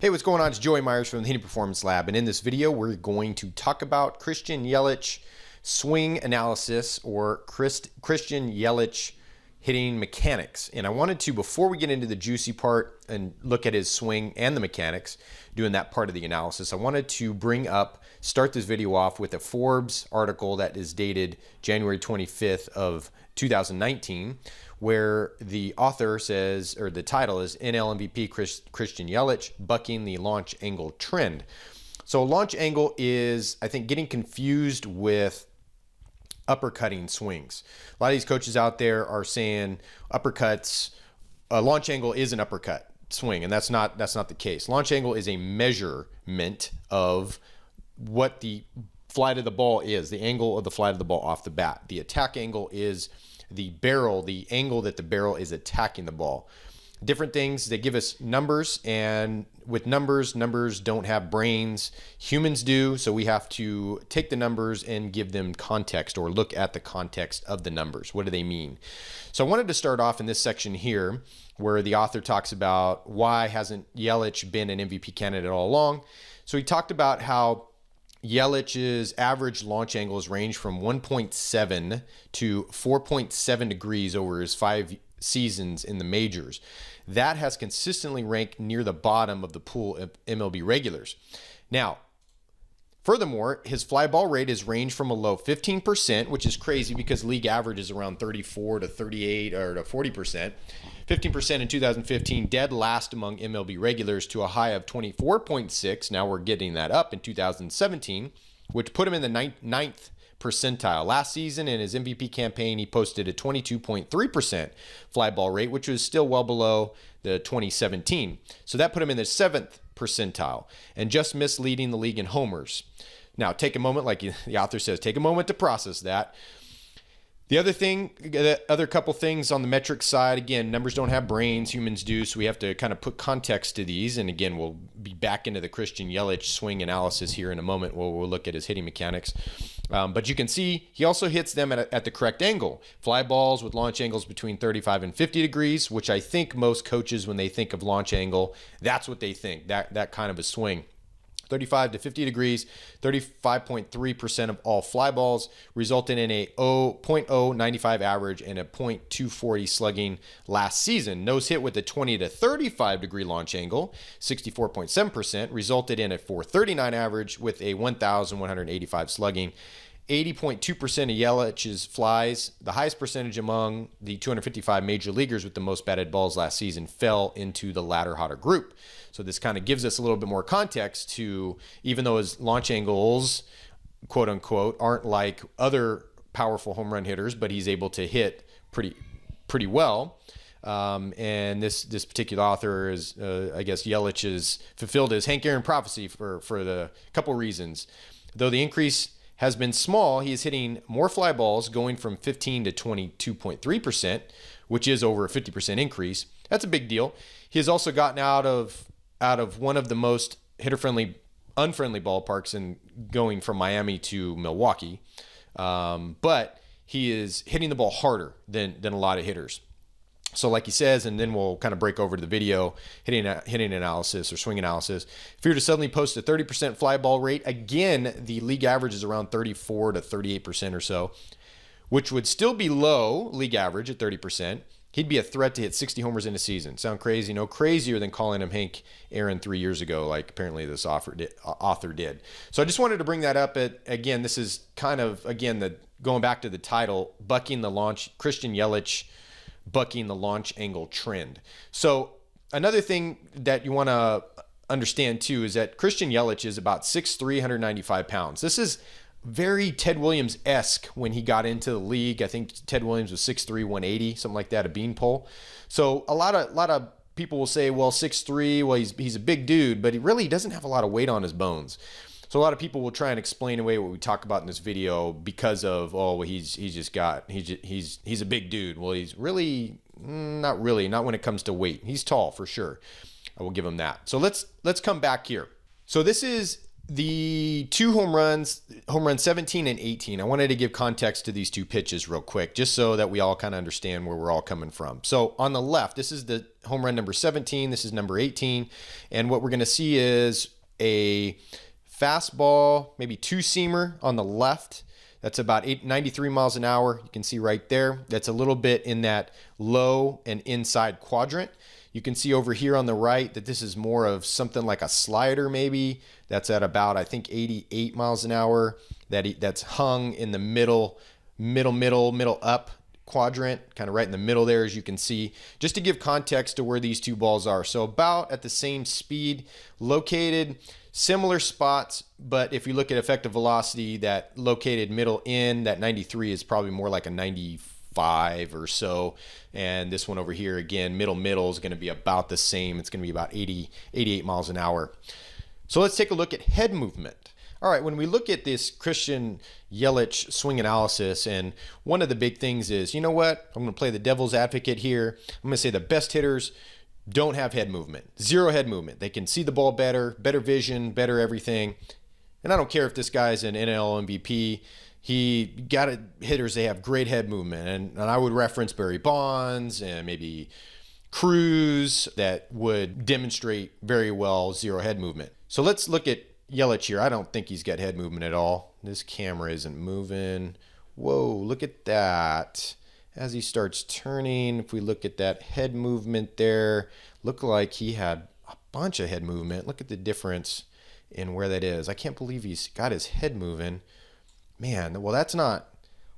Hey, what's going on? It's Joey Myers from the Hitting Performance Lab, and in this video we're going to talk about Christian Yelich swing analysis, or Christian Yelich hitting mechanics. And I wanted to, before we get into the juicy part and look at his swing and the mechanics, doing that part of the analysis, I wanted to start this video off with a Forbes article that is dated January 25th of 2019, where the author says, or the title is NL MVP Christian Yelich bucking the launch angle trend. So launch angle is, I think, getting confused with uppercutting swings. A lot of these coaches out there are saying uppercuts, launch angle is an uppercut swing, and that's not the case. Launch angle is a measurement of what the flight of the ball is, the angle of the flight of the ball off the bat. The attack angle is the barrel, the angle that the barrel is attacking the ball. Different things, they give us numbers, and with numbers don't have brains. Humans do, so we have to take the numbers and give them context, or look at the context of the numbers. What do they mean? So I wanted to start off in this section here where the author talks about why hasn't Yelich been an MVP candidate all along. So he talked about how Yelich's average launch angles range from 1.7 to 4.7 degrees over his 5 seasons in the majors. That has consistently ranked near the bottom of the pool of MLB regulars. Now, furthermore, his fly ball rate has ranged from a low 15%, which is crazy because league average is around 34 to 38 or to 40%. 15% in 2015, dead last among MLB regulars, to a high of 24.6. Now we're getting that up in 2017, which put him in the ninth percentile. Last season in his MVP campaign, he posted a 22.3% fly ball rate, which was still well below the 2017. So that put him in the 7th percentile and just missed leading the league in homers. Now take a moment, like the author says, take a moment to process that. The other couple things on the metric side, again, numbers don't have brains, humans do, so we have to kind of put context to these. And again, we'll be back into the Christian Yelich swing analysis here in a moment where we'll look at his hitting mechanics. But you can see he also hits them at the correct angle. Fly balls with launch angles between 35 and 50 degrees, which I think most coaches, when they think of launch angle, that's what they think, that kind of a swing. 35 to 50 degrees, 35.3% of all fly balls, resulting in a .095 average and a .240 slugging last season. Nose hit with a 20 to 35 degree launch angle, 64.7%, resulted in a .439 average with a 1,185 slugging. 80.2% of Yelich's flies, the highest percentage among the 255 major leaguers with the most batted balls last season, fell into the latter hotter group. So this kind of gives us a little bit more context to, even though his launch angles, quote unquote, aren't like other powerful home run hitters, but he's able to hit pretty well. And this particular author is, I guess, Yelich has fulfilled his Hank Aaron prophecy for the couple reasons. Though the increase has been small, he is hitting more fly balls, going from 15 to 22.3%, which is over a 50% increase. That's a big deal. He has also gotten out of one of the most hitter-friendly, unfriendly ballparks, and going from Miami to Milwaukee. But he is hitting the ball harder than a lot of hitters. So like he says, and then we'll kind of break over to the video, hitting analysis or swing analysis. If you were to suddenly post a 30% fly ball rate, again, the league average is around 34 to 38% or so, which would still be low, league average at 30%. He'd be a threat to hit 60 homers in a season. Sound crazy? No crazier than calling him Hank Aaron 3 years ago, like apparently this author did. So I just wanted to bring that up. Again, this is kind of, again, going back to the title, bucking the launch, Christian Yelich bucking the launch angle trend. So another thing that you want to understand too is that Christian Yelich is about 6'3", 195 pounds. This is very Ted Williams-esque when he got into the league. I think Ted Williams was 6'3", 180, something like that, a beanpole. So a lot of people will say, well, 6'3", well, he's a big dude, but he really doesn't have a lot of weight on his bones. So a lot of people will try and explain away what we talk about in this video because of, oh, well, he's a big dude. Well, he's not when it comes to weight. He's tall for sure. I will give him that. So let's come back here. So this is The two home runs, home run 17 and 18, I wanted to give context to these two pitches real quick, just so that we all kind of understand where we're all coming from. So on the left, this is the home run number 17, this is number 18, and what we're going to see is a fastball, maybe two-seamer on the left. That's about 93 miles an hour. You can see right there. That's a little bit in that low and inside quadrant. You can see over here on the right that this is more of something like a slider maybe. That's at about, I think, 88 miles an hour. That's hung in the middle up quadrant, kind of right in the middle there, as you can see, just to give context to where these two balls are. So about at the same speed, located similar spots, but if you look at effective velocity, that located middle in, that 93 is probably more like a 95 or so. And this one over here, again, middle is going to be about the same. It's going to be about 88 miles an hour. So let's take a look at head movement. All right, when we look at this Christian Yelich swing analysis, and one of the big things is, you know what? I'm going to play the devil's advocate here. I'm going to say the best hitters don't have head movement, zero head movement. They can see the ball better vision, better everything. And I don't care if this guy's an NL MVP. He got hitters, they have great head movement. And I would reference Barry Bonds and maybe Cruz that would demonstrate very well zero head movement. So let's look at Yelich here. I don't think he's got head movement at all. This camera isn't moving. Whoa, look at that. As he starts turning, if we look at that head movement there, looked like he had a bunch of head movement. Look at the difference in where that is. I can't believe he's got his head moving. Man, well, that's not...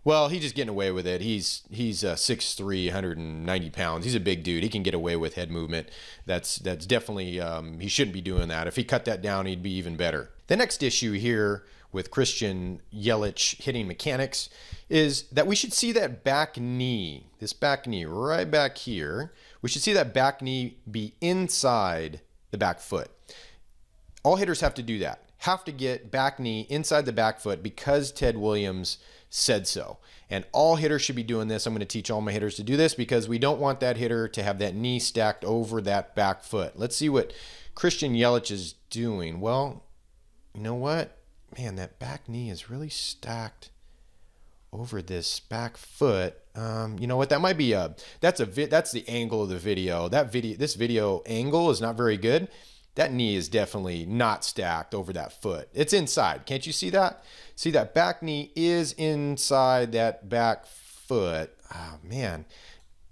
Well, he's just getting away with it. He's 6'3", 190 pounds. He's a big dude. He can get away with head movement. That's definitely, he shouldn't be doing that. If he cut that down, he'd be even better. The next issue here with Christian Yelich hitting mechanics is that we should see that back knee, this back knee right back here. We should see that back knee be inside the back foot. All hitters have to do that. Have to get back knee inside the back foot because Ted Williams said so. And all hitters should be doing this. I'm going to teach all my hitters to do this because we don't want that hitter to have that knee stacked over that back foot. Let's see what Christian Yelich is doing. Well, you know what? Man, that back knee is really stacked over this back foot. You know what? That might be that's the angle of the video. This video angle is not very good. That knee is definitely not stacked over that foot. It's inside. Can't you see that? See, that back knee is inside that back foot. Oh, man.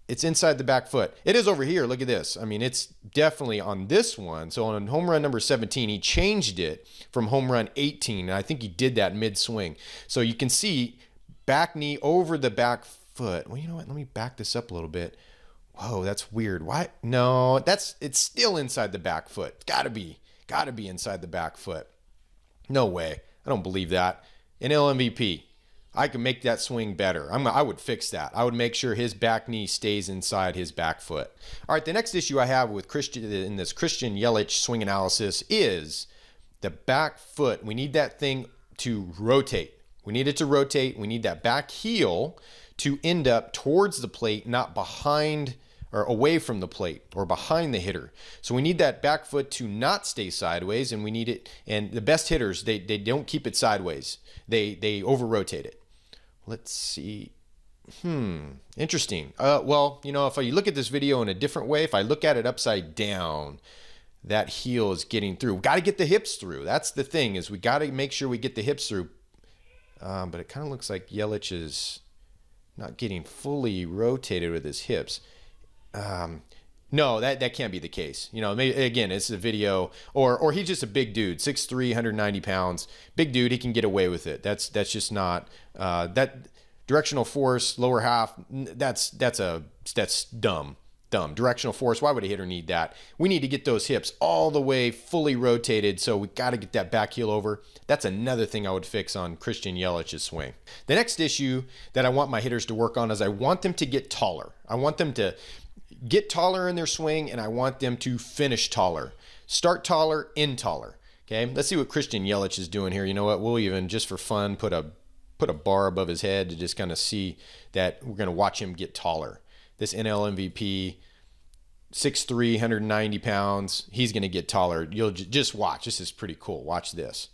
It's inside the back foot. It is over here. Look at this. I mean, it's definitely on this one. So on home run number 17, he changed it from home run 18. And I think he did that mid-swing. So you can see back knee over the back foot. Well, you know what? Let me back this up a little bit. Whoa, that's weird. Why? No, it's still inside the back foot. Gotta be inside the back foot. No way. I don't believe that. NL MVP. I can make that swing better. I would fix that. I would make sure his back knee stays inside his back foot. All right, the next issue I have with in this Christian Yelich swing analysis is the back foot. We need that thing to rotate. We need it to rotate. We need that back heel to end up towards the plate, not behind or away from the plate or behind the hitter. So we need that back foot to not stay sideways, and we need it. And the best hitters, they don't keep it sideways. They over-rotate it. Let's see. Interesting. Well, you know, if you look at this video in a different way, if I look at it upside down, that heel is getting through. We got to get the hips through. That's the thing, is we got to make sure we get the hips through. But it kind of looks like Yelich is not getting fully rotated with his hips. No, that can't be the case. You know, maybe, again, it's a video, or he's just a big dude, 6'3", 190 pounds, big dude. He can get away with it. That's just not that directional force, lower half. That's dumb. Directional force. Why would a hitter need that? We need to get those hips all the way fully rotated. So we got to get that back heel over. That's another thing I would fix on Christian Yelich's swing. The next issue that I want my hitters to work on is I want them to get taller. I want them to get taller in their swing, and I want them to finish taller. Start taller, end taller. Okay, let's see what Christian Yelich is doing here. You know what? We'll even, just for fun, put a bar above his head to just kind of see that we're going to watch him get taller. This NL MVP, 6'3", 190 pounds, he's going to get taller. You'll just watch. This is pretty cool. Watch this.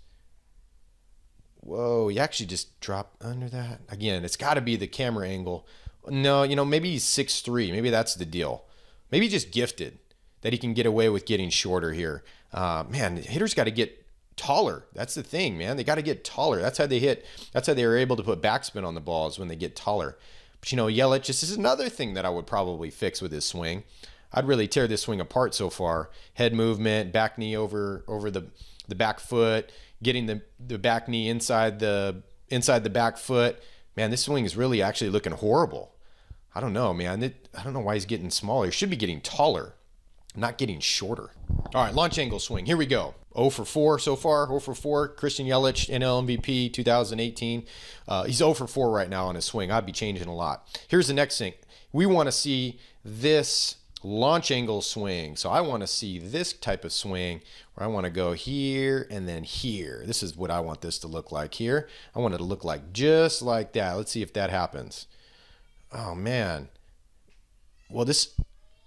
Whoa, he actually just dropped under that. Again, it's got to be the camera angle. No, you know, maybe he's 6'3". Maybe that's the deal. Maybe just gifted that he can get away with getting shorter here. Man, hitters got to get taller. That's the thing, man. They got to get taller. That's how they hit. That's how they were able to put backspin on the balls, when they get taller. But, you know, Yelich, this is another thing that I would probably fix with his swing. I'd really tear this swing apart so far. Head movement, back knee over the back foot, getting the back knee inside the back foot. Man, this swing is really actually looking horrible. I don't know, man. I don't know why he's getting smaller. He should be getting taller, not getting shorter. All right, launch angle swing. Here we go. 0 for 4 so far. 0 for 4. Christian Yelich, NL MVP 2018. He's 0 for 4 right now on his swing. I'd be changing a lot. Here's the next thing. We want to see this launch angle swing. So I want to see this type of swing where I want to go here and then here. This is what I want this to look like here. I want it to look like just like that. Let's see if that happens. Oh, man. Well, this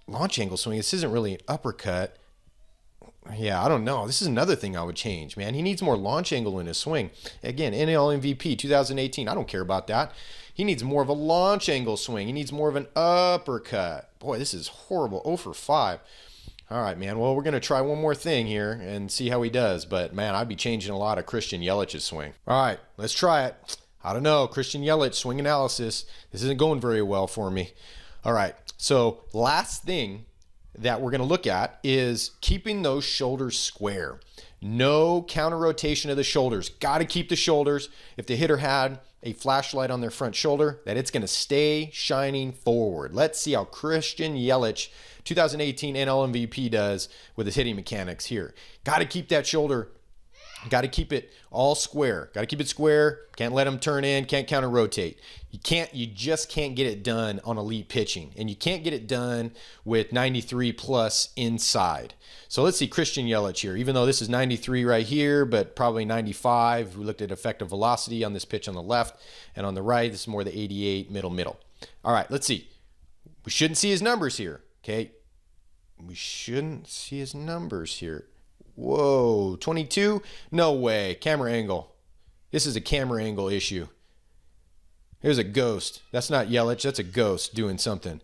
launch angle swing, this isn't really an uppercut. Yeah, I don't know. This is another thing I would change, man. He needs more launch angle in his swing. Again, NL MVP 2018. I don't care about that. He needs more of a launch angle swing. He needs more of an uppercut. Boy, this is horrible. 0 for 5. All right, man. Well, we're going to try one more thing here and see how he does. But, man, I'd be changing a lot of Christian Yelich's swing. All right, let's try it. I don't know. Christian Yelich, swing analysis. This isn't going very well for me. All right, so last thing that we're going to look at is keeping those shoulders square. No counter rotation of the shoulders. Got to keep the shoulders. If the hitter had a flashlight on their front shoulder, that it's going to stay shining forward. Let's see how Christian Yelich, 2018 NL MVP, does with his hitting mechanics here. Got to keep that shoulder. Got to keep it all square. Got to keep it square. Can't let them turn in. Can't counter rotate. You just can't get it done on elite pitching. And you can't get it done with 93 plus inside. So let's see Christian Yelich here. Even though this is 93 right here, but probably 95. We looked at effective velocity on this pitch on the left. And on the right, this is more the 88 middle. All right, let's see. We shouldn't see his numbers here. Okay. We shouldn't see his numbers here. Whoa, 22? No way. Camera angle. This is a camera angle issue. Here's a ghost. That's not Yelich. That's a ghost doing something.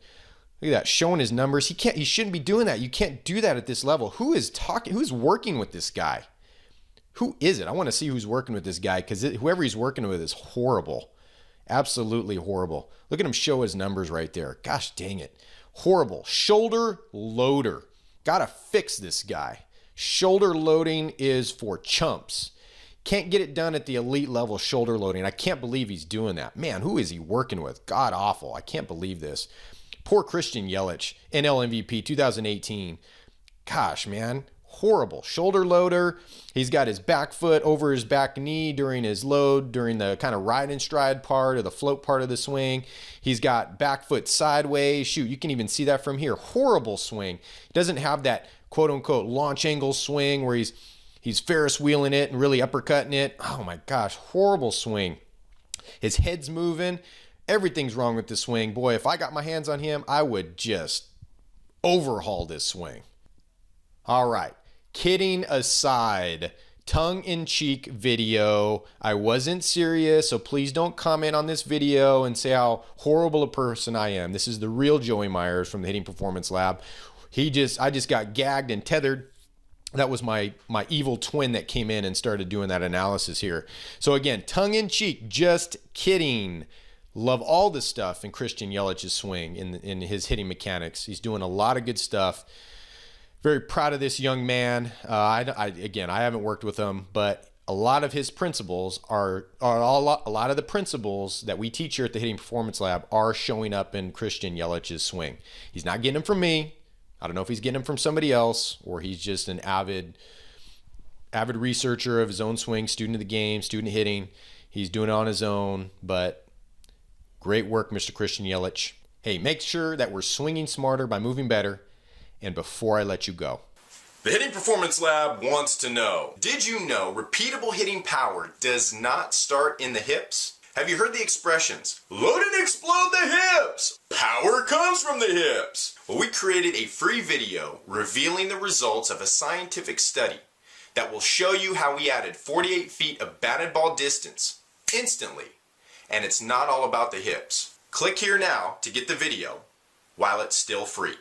Look at that, showing his numbers. He shouldn't be doing that. You can't do that at this level. Who's working with this guy? Who is it? I want to see who's working with this guy, because whoever he's working with is horrible. Absolutely horrible. Look at him show his numbers right there. Gosh dang it. Horrible. Shoulder loader. Gotta fix this guy. Shoulder loading is for chumps. Can't get it done at the elite level shoulder loading. I can't believe he's doing that. Man, who is he working with? God awful. I can't believe this. Poor Christian Yelich, NL MVP 2018. Gosh, man, horrible. Shoulder loader. He's got his back foot over his back knee during his load, during the kind of ride and stride part or the float part of the swing. He's got back foot sideways. Shoot, you can even see that from here. Horrible swing. He doesn't have that quote-unquote launch angle swing where he's Ferris wheeling it and really uppercutting it. Oh my gosh, horrible swing. His head's moving. Everything's wrong with the swing. Boy, if I got my hands on him, I would just overhaul this swing. All right, kidding aside, tongue-in-cheek video. I wasn't serious, so please don't comment on this video and say how horrible a person I am. This is the real Joey Myers from the Hitting Performance Lab. I just got gagged and tethered. That was my evil twin that came in and started doing that analysis here. So again, tongue-in-cheek, just kidding. Love all the stuff in Christian Yelich's swing, in his hitting mechanics. He's doing a lot of good stuff. Very proud of this young man. I haven't worked with him, but a lot of his principles a lot of the principles that we teach here at the Hitting Performance Lab are showing up in Christian Yelich's swing. He's not getting them from me. I don't know if he's getting them from somebody else, or he's just an avid researcher of his own swing, student of the game, student of hitting. He's doing it on his own, but great work, Mr. Christian Yelich. Hey, make sure that we're swinging smarter by moving better. And before I let you go, the Hitting Performance Lab wants to know, did you know repeatable hitting power does not start in the hips? Have you heard the expressions, load and explode the hips? Power comes from the hips. Well, we created a free video revealing the results of a scientific study that will show you how we added 48 feet of batted ball distance instantly. And it's not all about the hips. Click here now to get the video while it's still free.